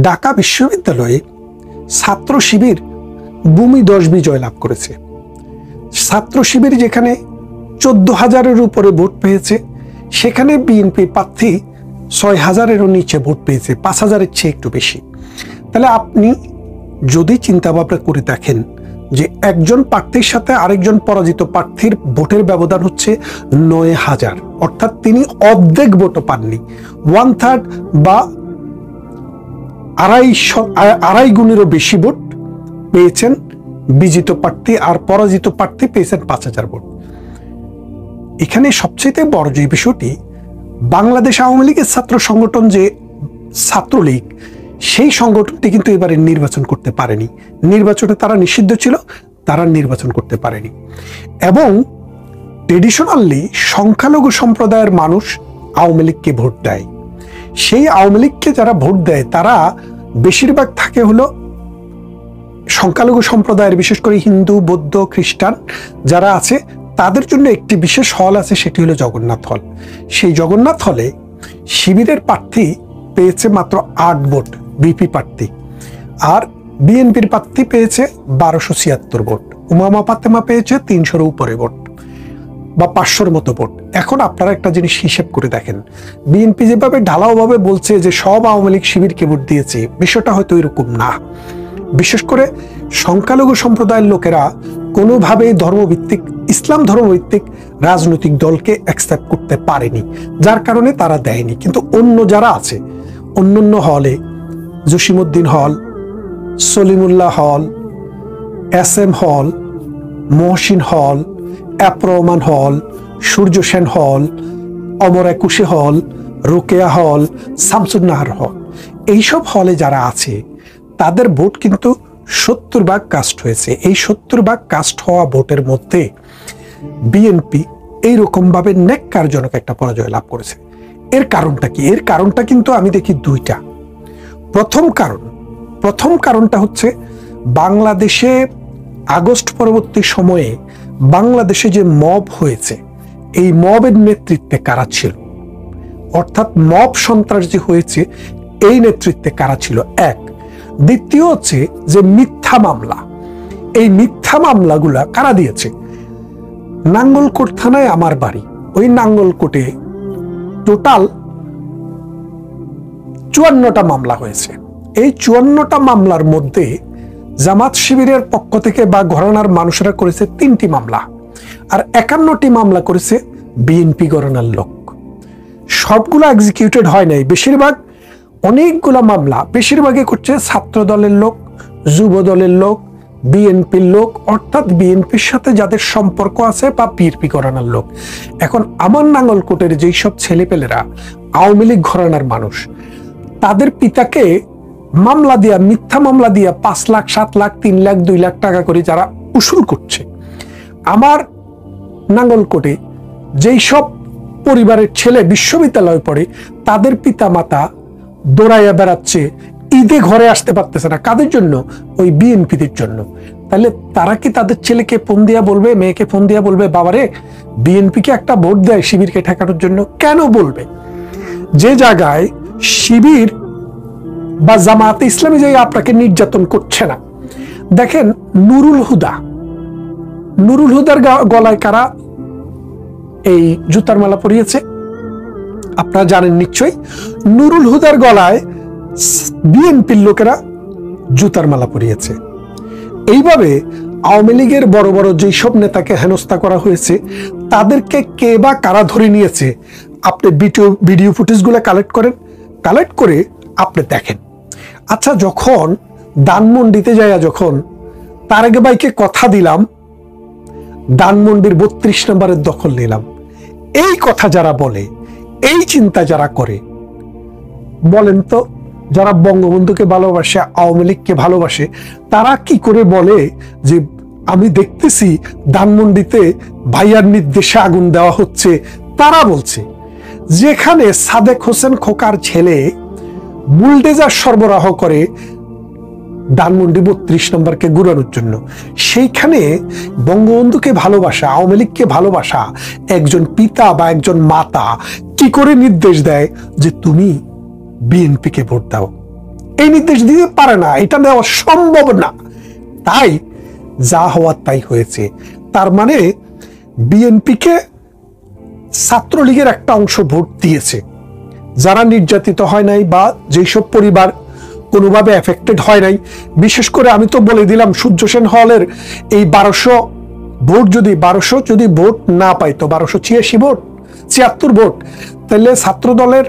ঢাকা বিশ্ববিদ্যালয়ে ছাত্র শিবির ভূমি 10 বিজয় লাভ করেছে। ছাত্র শিবির যেখানে 14,000-এর উপরে ভোট পেয়েছে, সেখানে বিএনপি প্রার্থী 6,000-এরও নিচে ভোট পেয়েছে, 5,000-এর চেয়ে একটু বেশি। তাহলে আপনি যদি চিন্তা ভাবনা করে দেখেন যে একজন প্রার্থীর সাথে আরেকজন পরাজিত প্রার্থীর ভোটের ব্যবধান হচ্ছে 9,000, অর্থাৎ তিনি অর্ধেক ভোটও পাননি। 1/3 বা আড়াই গুণেরও বেশি ভোট পেয়েছেন বিজিত প্রার্থী, আর পরাজিত প্রার্থী পেয়েছেন 5,000 ভোট। এখানে সবচেয়ে বড় যে বিষয়টি, বাংলাদেশ আওয়ামী লীগের ছাত্র সংগঠন যে ছাত্রলীগ, সেই সংগঠনটি কিন্তু এবারে নির্বাচন করতে পারেনি। নির্বাচনে তারা নিষিদ্ধ ছিল, তারা নির্বাচন করতে পারেনি। এবং ট্রেডিশনালি সংখ্যালঘু সম্প্রদায়ের মানুষ আওয়ামী লীগকে ভোট দেয়। সেই আওয়ামী লীগকে যারা ভোট দেয় তারা বেশিরভাগ থাকে হলো সংখ্যালঘু সম্প্রদায়ের, বিশেষ করে হিন্দু, বৌদ্ধ, খ্রিস্টান যারা আছে, তাদের জন্য একটি বিশেষ হল আছে, সেটি হলো জগন্নাথ হল। সেই জগন্নাথ হলে শিবিরের প্রার্থী পেয়েছে মাত্র 8 ভোট বিপি প্রার্থী, আর বিএনপির প্রার্থী পেয়েছে 1276 ভোট। উমামা ফাতেমা পেয়েছে 300-এর উপরে ভোট বা 500-এর মতো ভোট। এখন আপনারা একটা জিনিস হিসেব করে দেখেন, বিএনপি যেভাবে ঢালাওভাবে বলছে যে সব আওয়ামী লীগ শিবিরকে ভোট দিয়েছে, বিষয়টা হয়তো এরকম না। বিশেষ করে সংখ্যালঘু সম্প্রদায়ের লোকেরা কোনোভাবেই ধর্মভিত্তিক, ইসলাম ধর্মভিত্তিক রাজনৈতিক দলকে অ্যাকসেপ্ট করতে পারেনি, যার কারণে তারা দেয়নি। কিন্তু অন্য যারা আছে, অন্যান্য হলে জসিমউদ্দিন হল, সলিমুল্লাহ হল, SM হল, মহসিন হল, রহমান হল, সূর্য সেন হল, অমর একুশে হল, রোকেয়া হল, শামসুন্নাহার হল, এইসব হলে যারা আছে তাদের ভোট কিন্তু 70 ভাগ কাস্ট হয়েছে। এই 70 ভাগ কাস্ট হওয়া ভোটের মধ্যে বিএনপি এইরকম ভাবে ন্যাক্কারজনক একটা পরাজয় লাভ করেছে। এর কারণটা কি? এর কারণটা কিন্তু আমি দেখি দুইটা। প্রথম কারণটা হচ্ছে বাংলাদেশে আগস্ট পরবর্তী সময়ে বাংলাদেশে যে মব হয়েছে, এই মবের নেতৃত্বে কারা ছিল, অর্থাৎ মব সন্ত্রাস যে হয়েছে এই নেতৃত্বে কারা ছিল, এক। দ্বিতীয় হচ্ছে যে মিথ্যা মামলা, এই মিথ্যা মামলাগুলা কারা দিয়েছে? নাঙ্গলকোট থানায় আমার বাড়ি, ওই নাঙ্গলকোটে টোটাল 54টা মামলা হয়েছে। এই 54টা মামলার মধ্যে জামাত শিবিরের পক্ষ থেকে বা ঘরানার মানুষেরা করেছে 3টি মামলা, আর 51টি মামলা করেছে বিএনপি ঘরানার লোক। সবগুলো এক্সিকিউটেড হয় নাই, বেশিরভাগ, অনেকগুলা মামলা বেশিরভাগই করছে ছাত্র দলের লোক, যুব দলের লোক, বিএনপির লোক, অর্থাৎ বিএনপির সাথে যাদের সম্পর্ক আছে বা বিএনপি ঘরানার লোক। এখন আমার নাঙ্গলকোটের যেই সব ছেলেপেলেরা আওয়ামী লীগ ঘরানার মানুষ, তাদের পিতাকে মামলা দিয়া, মিথ্যা মামলা দিয়া 5 লাখ, 7 লাখ, 3 লাখ, 2 লাখ টাকা করে যারা উসুল করছে, আমার নাঙ্গলকোটে যেই সব পরিবারের ছেলে বিশ্ববিদ্যালয়ে পড়ে, তাদের পিতা মাতা দৌড়াইয়া বেড়াচ্ছে, ঈদে ঘরে আসতে পারতেছে না। কাদের জন্য? ওই বিএনপিদের জন্য। তাহলে তারা কি তাদের ছেলেকে ফোন দিয়া বলবে, মেয়েকে ফোন দিয়া বলবে, বাবারে বিএনপিকে একটা ভোট দেয় শিবিরকে ঠেকানোর জন্য? কেন বলবে? যে জায়গায় শিবির বা জামাতে ইসলামী যে আপনাকে নির্যাতন করছে না। দেখেন নুরুল হুদার গলায় কারা এই জুতার মালা পরিয়েছে? আপনারা জানেন নিশ্চয়ই। নুরুল হুদার গলায় বিএনপির লোকেরা জুতার মালা পরিয়েছে। এইভাবে আওয়ামী লীগের বড় বড় যেই সব নেতাকে হেনস্থা করা হয়েছে, তাদেরকে কে বা কারা ধরে নিয়েছে, আপনি ভিডিও ফুটেজগুলো কালেক্ট করেন, কালেক্ট করে আপনি দেখেন। আচ্ছা, যখন ধানমন্ডিতে যাইয়া যখন তারেক ভাইকে কথা দিলাম ধানমন্ডির 32 নম্বরের দখল নিলাম, এই কথা যারা বলে, এই চিন্তা যারা করে, বলেন তো, যারা বঙ্গবন্ধুকে ভালোবাসে, আওয়ামী লীগকে ভালোবাসে, তারা কি করে বলে যে আমি দেখতেছি ধানমন্ডিতে ভাইয়ার নির্দেশে আগুন দেওয়া হচ্ছে? তারা বলছে যেখানে সাদেক হোসেন খোকার ছেলে বুলডেজার সরবরাহ করে ধানমন্ডি 32 নম্বরকে ঘুরানোর জন্য, সেইখানে বঙ্গবন্ধুকে ভালোবাসা, আওয়ামী লীগকে ভালোবাসা একজন পিতা বা একজন মাতা কি করে নির্দেশ দেয় যে তুমি বিএনপিকে ভোট দাও? এই নির্দেশ দিতে পারে না, এটা দেওয়া সম্ভব না। তাই যা হওয়ার তাই হয়েছে। তার মানে বিএনপিকে ছাত্রলীগের একটা অংশ ভোট দিয়েছে, যারা নির্যাতিত হয় নাই বা যেসব পরিবার কোনোভাবে এফেক্টেড হয় নাই। বিশেষ করে আমি তো বলে দিলাম, সূর্য সেন হলের এই 1200 ভোট যদি ভোট না পাইতো, 1286 ভোট, 76 ভোট, তাহলে ছাত্র দলের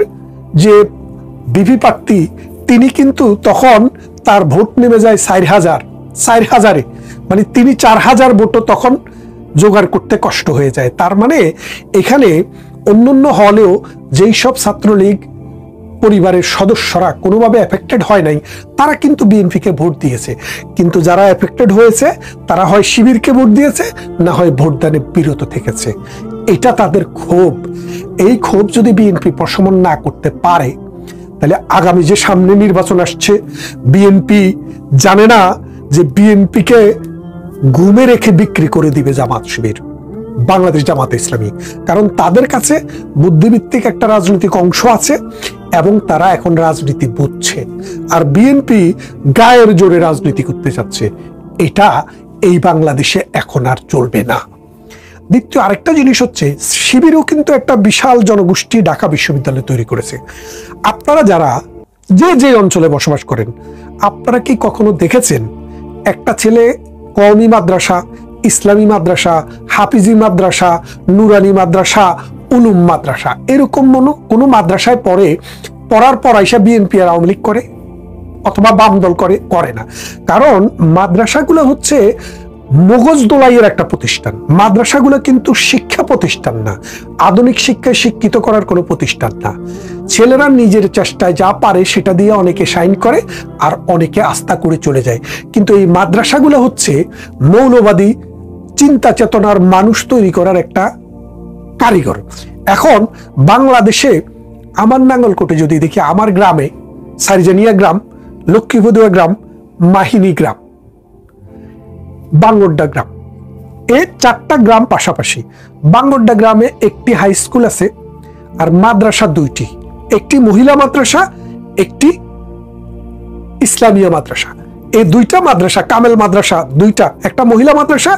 যে বিপি প্রার্থী তিনি কিন্তু তখন তার ভোট নেমে যায় 4000-4000-এ, মানে তিনি 4000 ভোটও তখন জোগাড় করতে কষ্ট হয়ে যায়। তার মানে এখানে অন্যান্য হলেও যেই সব ছাত্রলীগ পরিবারের সদস্যরা কোনোভাবে এফেক্টেড হয় নাই, তারা কিন্তু বিএনপিকে ভোট দিয়েছে। কিন্তু যারা এফেক্টেড হয়েছে তারা হয় শিবিরকে ভোট দিয়েছে, না হয় ভোটদানে বিরত থেকেছে। এটা তাদের ক্ষোভ। এই ক্ষোভ যদি বিএনপি প্রশমন না করতে পারে, তাহলে আগামী যে সামনে নির্বাচন আসছে, বিএনপি জানে না যে বিএনপিকে ঘুমে রেখে বিক্রি করে দিবে জামাত শিবির, বাংলাদেশ জামাতে ইসলামী। কারণ তাদের কাছে বুদ্ধিভিত্তিক একটা রাজনৈতিক অংশ আছে এবং তারা এখন রাজনীতি বুঝছে। আর বিএনপি গায়ের জোরে রাজনীতি করতে চাচ্ছে। এটা এই বাংলাদেশে এখন আর চলবে না। দ্বিতীয় আরেকটা জিনিস হচ্ছে, শিবিরও কিন্তু একটা বিশাল জনগোষ্ঠী ঢাকা বিশ্ববিদ্যালয় তৈরি করেছে। আপনারা যারা যে অঞ্চলে বসবাস করেন, আপনারা কি কখনো দেখেছেন একটা ছেলে কওমি মাদ্রাসা, ইসলামী মাদ্রাসা, হাফিজি মাদ্রাসা, নুরানি মাদ্রাসা, উলুম মাদ্রাসা, এরকম কোনো মাদ্রাসায় পড়ার পর আইসা বিএনপি আর আওয়ামী লীগ করে অথবা বাম দল করে না? কারণ মাদ্রাসাগুলো হচ্ছে মগজ দোলাইয়ের একটা প্রতিষ্ঠান। মাদ্রাসাগুলো কিন্তু শিক্ষা প্রতিষ্ঠান না, আধুনিক শিক্ষায় শিক্ষিত করার কোনো প্রতিষ্ঠান না। ছেলেরা নিজের চেষ্টায় যা পারে সেটা দিয়ে অনেকে সাইন করে আর অনেকে আস্থা করে চলে যায়। কিন্তু এই মাদ্রাসাগুলো হচ্ছে মৌলবাদী চিন্তা চেতনার মানুষ তৈরি করার একটা কারিগর। এখন বাংলাদেশে আমার নাঙ্গলকোটে যদি দেখি, আমার গ্রামে সারিজানিয়া গ্রাম, লক্ষ্মীপদুয়া গ্রাম, মাহিনী গ্রাম, বাঙ্গরডা গ্রাম, এই 4টা গ্রাম পাশাপাশি। বাঙ্গরডা গ্রামে একটি হাই স্কুল আছে আর মাদ্রাসা 2টি, একটি মহিলা মাদ্রাসা, একটি ইসলামিয়া মাদ্রাসা। এই 2টা মাদ্রাসা, কামেল মাদ্রাসা 2টা, একটা মহিলা মাদ্রাসা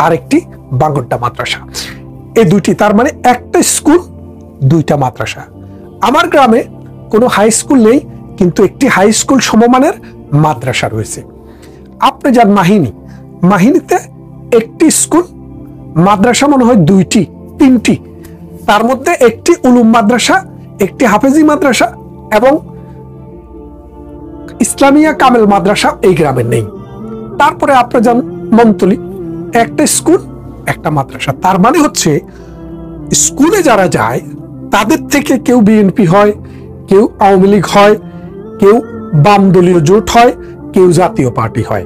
আর একটি বাঙ্গরডা মাদ্রাসা, এই 2টি। তার মানে একটা স্কুল 2টা মাদ্রাসা। আমার গ্রামে কোনো হাই স্কুল নেই, কিন্তু একটি হাই স্কুল সমমানের মাদ্রাসা রয়েছে। আপনি যান মাহিনীতে একটি স্কুল, মাদ্রাসা মনে হয় 2টি 3টি, তার মধ্যে একটি উলুম মাদ্রাসা, একটি হাফেজি মাদ্রাসা এবং ইসলামিয়া কামেল মাদ্রাসা এই গ্রামে নেই। তারপরে আপনি যান মন্তলি, একটা স্কুল একটা মাদ্রাসা। তার মানে হচ্ছে স্কুলে যারা যায় তাদের থেকে কেউ বিএনপি হয়, কেউ আওয়ামী লীগ হয়, কেউ বাম দলীয় জোট হয়, কেউ জাতীয় পার্টি হয়,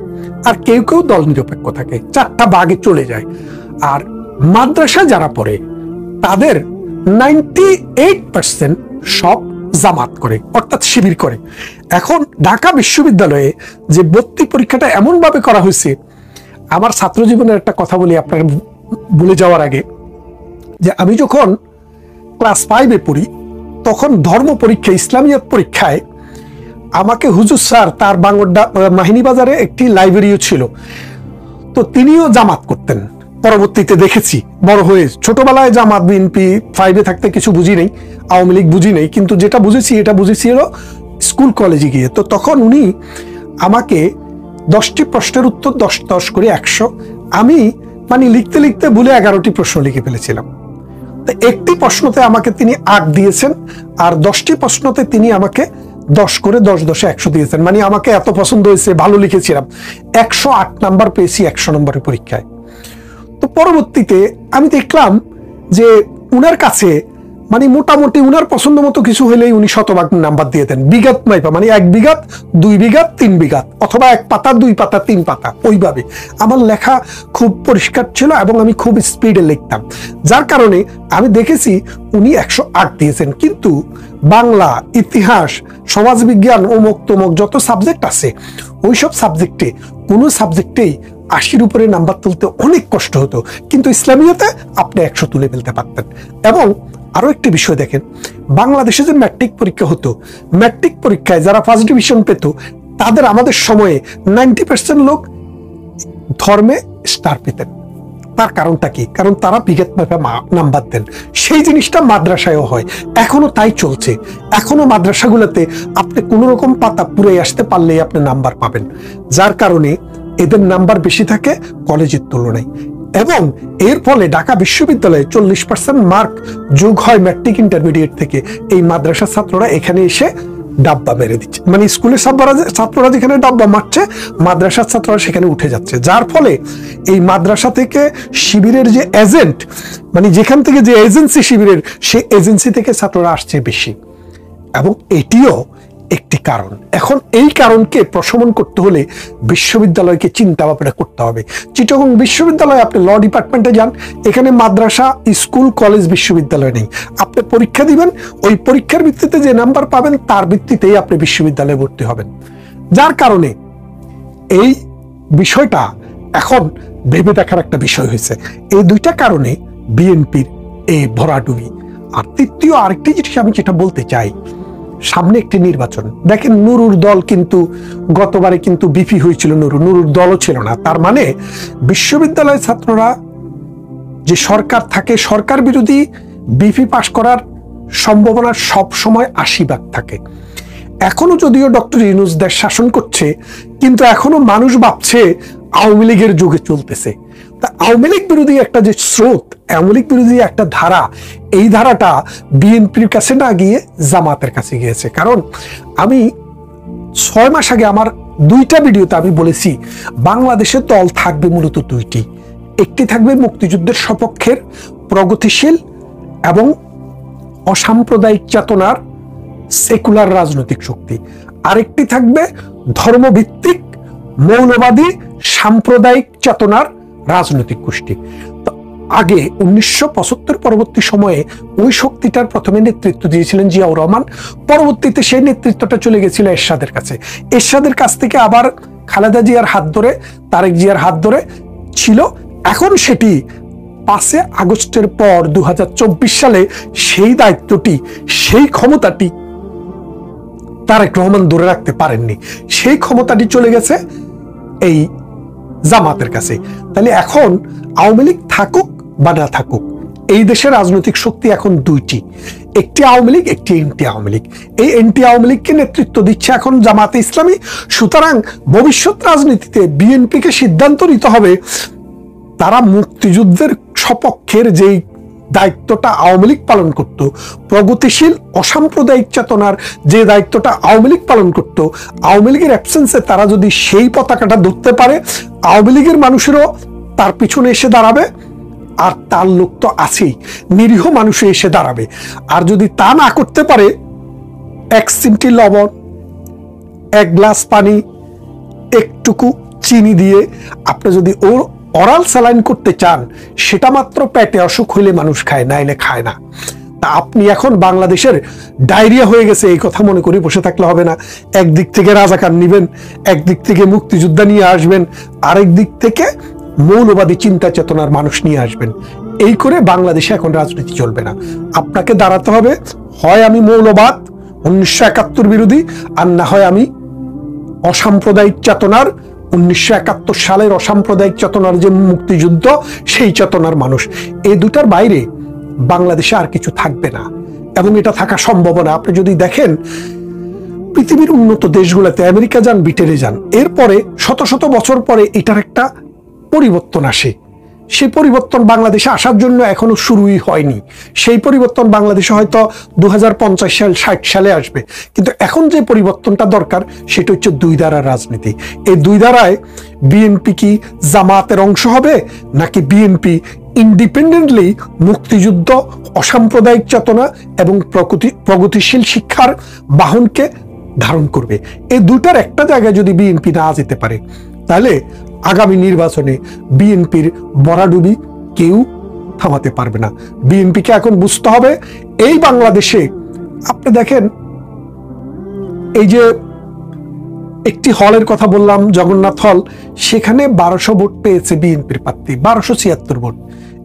আর কেউ কেউ দল নিরপেক্ষ থাকে। 4টা ভাগে চলে যায়। আর মাদ্রাসা যারা পড়ে তাদের 98% সব জামাত করে, অর্থাৎ শিবির করে। এখন ঢাকা বিশ্ববিদ্যালয়ে যে ভর্তি পরীক্ষাটা এমন ভাবে করা হয়েছে, আমার ছাত্র জীবনের একটা কথা বলি আপনার ভুলে যাওয়ার আগে, যে আমি যখন ক্লাস 5-এ পড়ি তখন ধর্ম পরীক্ষা, ইসলামিয়াত পরীক্ষায় আমাকে হুজুর স্যার, তার বাঙ্গরডা মাহিনী বাজারে একটি লাইব্রেরিও ছিল, তো তিনিও জামাত করতেন। পরবর্তীতে দেখেছি বড় হয়ে, ছোটবেলায় জামাত বিএনপি 5-এ থাকতে কিছু বুঝি নেই, আওয়ামী লীগ বুঝি নেই, কিন্তু যেটা বুঝেছি এটা বুঝেছি হলো স্কুল কলেজে গিয়ে। তো তখন উনি আমাকে 10টি প্রশ্নের উত্তর 10 করে 100, আমি মানে লিখতে লিখতে ভুলে 11টি প্রশ্ন লিখে ফেলেছিলাম। তো একটি প্রশ্নতে আমাকে তিনি 8 দিয়েছেন, আর 10টি প্রশ্নতে তিনি আমাকে 10 করে 10 100 দিয়েছেন। মানে আমাকে এত পছন্দ হয়েছে, ভালো লিখেছিলাম, 108 নাম্বার পেয়েছি 100 নম্বরের পরীক্ষায়। তো পরবর্তীতে আমি দেখলাম যে উনার কাছে মানে মোটামুটি উনার পছন্দ মতো কিছু হলেই উনি শতভাগ নাম্বার দিয়ে দেন, বিঘাত মাইপা, মানে 1 বিঘাত 2 বিঘাত 3 বিঘাত, অথবা 1 পাতা 2 পাতা 3 পাতা, ওইভাবে আমার লেখা খুব পরিষ্কার ছিল এবং আমি খুব স্পিডে লিখতাম, যার কারণে আমি দেখেছি উনি 108 দিয়েছেন। কিন্তু বাংলা, ইতিহাস, সমাজবিজ্ঞান, অমুক তমুক যত সাবজেক্ট আছে, ওইসব সাবজেক্টে কোনো সাবজেক্টেই 80-র উপরে নাম্বার তুলতে অনেক কষ্ট হতো, কিন্তু ইসলামিয়াতে আপনি 100 তুলে ফেলতে পারতেন। এবং আরো একটি বিষয় দেখেন, বাংলাদেশে যে ম্যাট্রিক পরীক্ষা হতো, ম্যাট্রিক পরীক্ষায় যারা ফার্স্ট ডিভিশন পেত তাদের আমাদের সময়ে 90% লোক ধর্মে স্টার পেতেন। তার কারণটা কি? কারণ তারা বিগত মাপে নাম্বার দেন। সেই জিনিসটা মাদ্রাসায়ও হয়, এখনো তাই চলছে। এখনো মাদ্রাসাগুলোতে আপনি কোন রকম পাতা পুরে আসতে পারলেই আপনি নাম্বার পাবেন, যার কারণে এদের নাম্বার বেশি থাকে কলেজের তুলনায়। এবং এর ফলে ঢাকা বিশ্ববিদ্যালয়ে 40% মার্ক যোগ হয় ম্যাট্রিক ইন্টারমিডিয়েট থেকে। এই মাদ্রাসার ছাত্ররা এখানে এসে ডাব্বা মেরে দিচ্ছে, মানে স্কুলের ছাত্ররা যেখানে ডাব্বা মারছে, মাদ্রাসার ছাত্ররা সেখানে উঠে যাচ্ছে। যার ফলে এই মাদ্রাসা থেকে শিবিরের যে এজেন্ট, মানে যেখান থেকে যে এজেন্সি শিবিরের, সেই এজেন্সি থেকে ছাত্ররা আসছে বেশি। এবং এটিও একটি কারণ। এখন এই কারণকে প্রশমন করতে হলে বিশ্ববিদ্যালয়কে চিন্তা ভাবনা করতে হবে। চিটাগং বিশ্ববিদ্যালয়ে আপনি ল ডিপার্টমেন্টে যান, এখানে মাদ্রাসা, স্কুল, কলেজ, বিশ্ববিদ্যালয় নেই। আপনি পরীক্ষা দিবেন, ওই পরীক্ষার ভিত্তিতে যে নাম্বার পাবেন তার ভিত্তিতেই আপনি বিশ্ববিদ্যালয়ে ভর্তি হবেন। যার কারণে এই বিষয়টা এখন ভেবে দেখার একটা বিষয় হয়েছে। এই দুইটা কারণে বিএনপির এই ভরাডুবি। আর তৃতীয় আরেকটি জিনিস আমি যেটা বলতে চাই, সামনে একটি নির্বাচন। দেখেন, নুরুর দল কিন্তু গতবারে কিন্তু বিপি হয়েছিল, নুরুর দলও ছিল না। তার মানে বিশ্ববিদ্যালয়ের ছাত্ররা যে সরকার থাকে, সরকার বিরোধী বিপি পাশ করার সম্ভাবনা সব সময় 80% থাকে। এখনো যদিও ডক্টর ইউনূস দেশ শাসন করছে, কিন্তু এখনো মানুষ ভাবছে আওয়ামী লীগের যুগে চলতেছে। তা আওয়ামী লীগ বিরোধী একটা যে স্রোত, আওয়ামী লীগ বিরোধী একটা ধারা, এই ধারাটা বিএনপির কাছে না গিয়ে জামাতের কাছে গিয়েছে। কারণ আমি 6 মাস আগে আমার 2টা ভিডিওতে আমি বলেছি, বাংলাদেশের দল থাকবে মূলত 2টি। একটি থাকবে মুক্তিযুদ্ধের সপক্ষের প্রগতিশীল এবং অসাম্প্রদায়িক চেতনার সেকুলার রাজনৈতিক শক্তি, আরেকটি থাকবে ধর্মভিত্তিক মৌলবাদী সাম্প্রদায়িক চেতনার রাজনৈতিক গোষ্ঠী। আগে 1975 পরবর্তী সময়ে ওই শক্তিটার প্রথমে নেতৃত্ব দিয়েছিলেন জিয়াউর রহমান, পরবর্তীতে সেই নেতৃত্বটা চলে গেছিল এরশাদের কাছে। এরশাদের কাছ থেকে আবার খালেদা জিয়ার হাত ধরে, তারেক জিয়ার হাত ধরে ছিল। এখন সেটি 5 আগস্টের পর 2024 সালে সেই দায়িত্বটি, সেই ক্ষমতাটি তারেক রহমান ধরে রাখতে পারেননি। সেই ক্ষমতাটি চলে গেছে এই জামাতের কাছে। তাহলে এখন আওয়ামী লীগ থাকুক বা না থাকুক, এই দেশের রাজনৈতিক শক্তি এখন 2টি, একটি আওয়ামী লীগ, একটি এন্টি আওয়ামী লীগ। এই এন্টি আওয়ামী লীগকে নেতৃত্ব দিচ্ছে এখন জামাতে ইসলামী। সুতরাং ভবিষ্যৎ রাজনীতিতে বিএনপিকে সিদ্ধান্ত নিতে হবে, তারা মুক্তিযুদ্ধের সপক্ষের যেই দায়িত্বটা আওয়ামী লীগ পালন করত, প্রগতিশীল অসাম্প্রদায়িক চেতনার যে দায়িত্বটা আওয়ামী লীগ পালন করত, আওয়ামী লীগের অ্যাবসেন্সে তারা যদি সেই পতাকাটা ধরতে পারে, আওয়ামী লীগের মানুষেরও তার পিছনে এসে দাঁড়াবে। আর তার লোক তো আছেই, নিরীহ মানুষে এসে দাঁড়াবে। আর যদি তা না করতে পারে, 1 চিমটি লবণ, 1 গ্লাস পানি, একটুকু চিনি দিয়ে আপনি যদি অরাল স্যালাইন করতে চান, সেটা মাত্র পেটে অসুখ হইলে মানুষ খায়, নাইলে খায় না। তা আপনি এখন বাংলাদেশের ডায়রিয়া হয়ে গেছে এই কথা মনে করে বসে থাকলে হবে না। একদিক থেকে রাজাকার নিবেন, একদিক থেকে মুক্তিযোদ্ধা নিয়ে আসবেন, আরেক দিক থেকে মৌলবাদী চিন্তা চেতনার মানুষ নিয়ে আসবেন। এই করে বাংলাদেশে এখন রাজনীতি চলবে না। আপনাকে দাঁড়াতে হবে, হয় আমি মৌলবাদ 1971 বিরোধী, আর না হয় আমি অসাম্প্রদায়িক চেতনার 1971 সালের অসাম্প্রদায়িক চেতনার যে মুক্তিযুদ্ধ, সেই চেতনার মানুষ। এই দুটার বাইরে বাংলাদেশে আর কিছু থাকবে না, এবং এটা থাকা সম্ভব না। আপনি যদি দেখেন পৃথিবীর উন্নত দেশগুলোতে, আমেরিকা যান, ব্রিটেনে যান, এরপরে শত শত বছর পরে এটার একটা পরিবর্তন আসে। সেই পরিবর্তন বাংলাদেশে আসার জন্য এখনো শুরুই হয়নি। সেই পরিবর্তন বাংলাদেশে হয়তো 2050 সাল 60 সালে আসবে। কিন্তু এখন যে পরিবর্তনটা দরকার, সেটা হচ্ছে 2 ধারার রাজনীতি। এই 2 ধারায় বিএনপি কি জামাতের অংশ হবে, নাকি বিএনপি ইন্ডিপেন্ডেন্টলি মুক্তিযুদ্ধ, অসাম্প্রদায়িক চেতনা এবং প্রগতিশীল শিক্ষার বাহনকে ধারণ করবে? এই দুটার একটা জায়গায় যদি বিএনপি না যেতে পারে, তাহলে আগামী নির্বাচনে বিএনপির ভরাডুবি কেউ থামাতে পারবে না। বিএনপিকে এখন বুঝতে হবে, এই বাংলাদেশে আপনি দেখেন, এই যে একটি হলের কথা বললাম, জগন্নাথ হল, সেখানে 1200 ভোট পেয়েছে বিএনপির প্রার্থী, 1276 ভোট।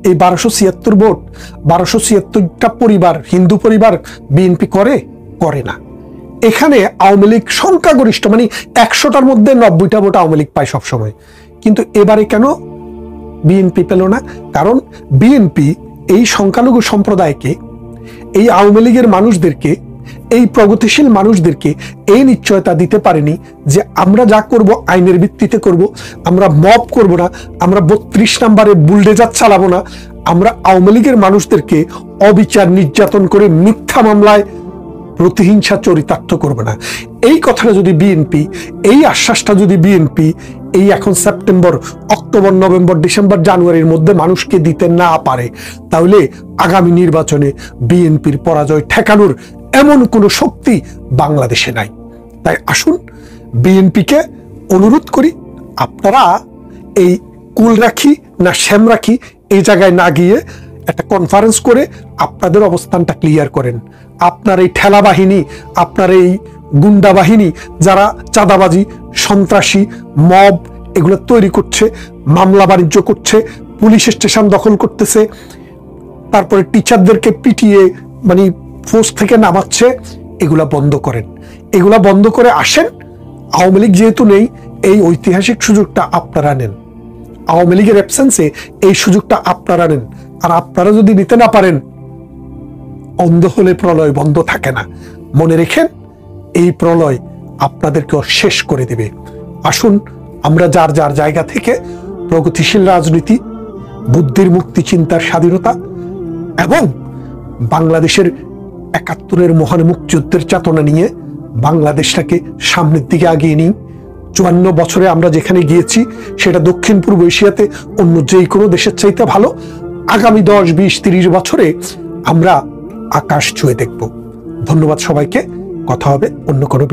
এই 1276 ভোট, 1276টা পরিবার, হিন্দু পরিবার বিএনপি করে না। এখানে আওয়ামী লীগ সংখ্যাগরিষ্ঠ, মানে 100টার মধ্যে 90টা ভোট আওয়ামী লীগ পায় সবসময়। কিন্তু এবারে কেন বিএনপি পেল না? কারণ বিএনপি এই সংখ্যালঘু সম্প্রদায়কে, এই আওয়ামী লীগের মানুষদেরকে, এই প্রগতিশীল মানুষদেরকে এই নিশ্চয়তা দিতে পারেনি যে আমরা যা করব আইনের ভিত্তিতে করব, আমরা মব করব না, আমরা 32 নম্বরে বুলডেজার চালাবো না, আমরা আওয়ামী লীগের মানুষদেরকে অবিচার নির্যাতন করে মিথ্যা মামলায় প্রতিহিংসা চরিতার্থ করবে না। এই কথাটা যদি বিএনপি, এই আশ্বাসটা যদি বিএনপি এই এখন সেপ্টেম্বর, অক্টোবর, নভেম্বর, ডিসেম্বর, জানুয়ারির মধ্যে মানুষকে দিতে না পারে, তাহলে আগামী নির্বাচনে বিএনপির পরাজয় ঠেকানোর এমন কোনো শক্তি বাংলাদেশে নাই। তাই আসুন বিএনপিকে অনুরোধ করি, আপনারা এই কুল রাখি না শ্যাম রাখি এই জায়গায় না গিয়ে একটা কনফারেন্স করে আপনাদের অবস্থানটা ক্লিয়ার করেন। আপনার এই ঠেলা বাহিনী, আপনার এই গুন্ডা বাহিনী যারা চাঁদাবাজি, সন্ত্রাসী, মব এগুলো তৈরি করছে, মামলা বাণিজ্য করছে, পুলিশ স্টেশন দখল করতেছে, তারপরে টিচারদেরকে পিটিয়ে মানে ফোর্স থেকে নামাচ্ছে, এগুলা বন্ধ করেন। এগুলা বন্ধ করে আসেন। আওয়ামী লীগ যেহেতু নেই, এই ঐতিহাসিক সুযোগটা আপনারা নেন। আওয়ামী লীগের অ্যাবসেন্সে এই সুযোগটা আপনারা নেন। আর আপনারা যদি নিতে না পারেন, অন্ধ হলে প্রলয় বন্ধ থাকে না। মনে রেখেন, এই প্রলয় আপনাদেরকে শেষ করে দেবে। আসুন আমরা যার যার জায়গা থেকে প্রগতিশীল রাজনীতি, বুদ্ধির মুক্তি, চিন্তার স্বাধীনতা এবং বাংলাদেশের ৭১-এর মহান মুক্তিযুদ্ধের চেতনা নিয়ে বাংলাদেশটাকে সামনের দিকে আগিয়ে নিই। ৫৪ বছরে আমরা যেখানে গিয়েছি সেটা দক্ষিণ পূর্ব এশিয়াতে অন্য যে কোনো দেশের চাইতে ভালো। আগামী ১০, ২০, ৩০ বছরে আমরা আকাশ ছুঁয়ে দেখব। ধন্যবাদ সবাইকে। কথা হবে অন্য কোনো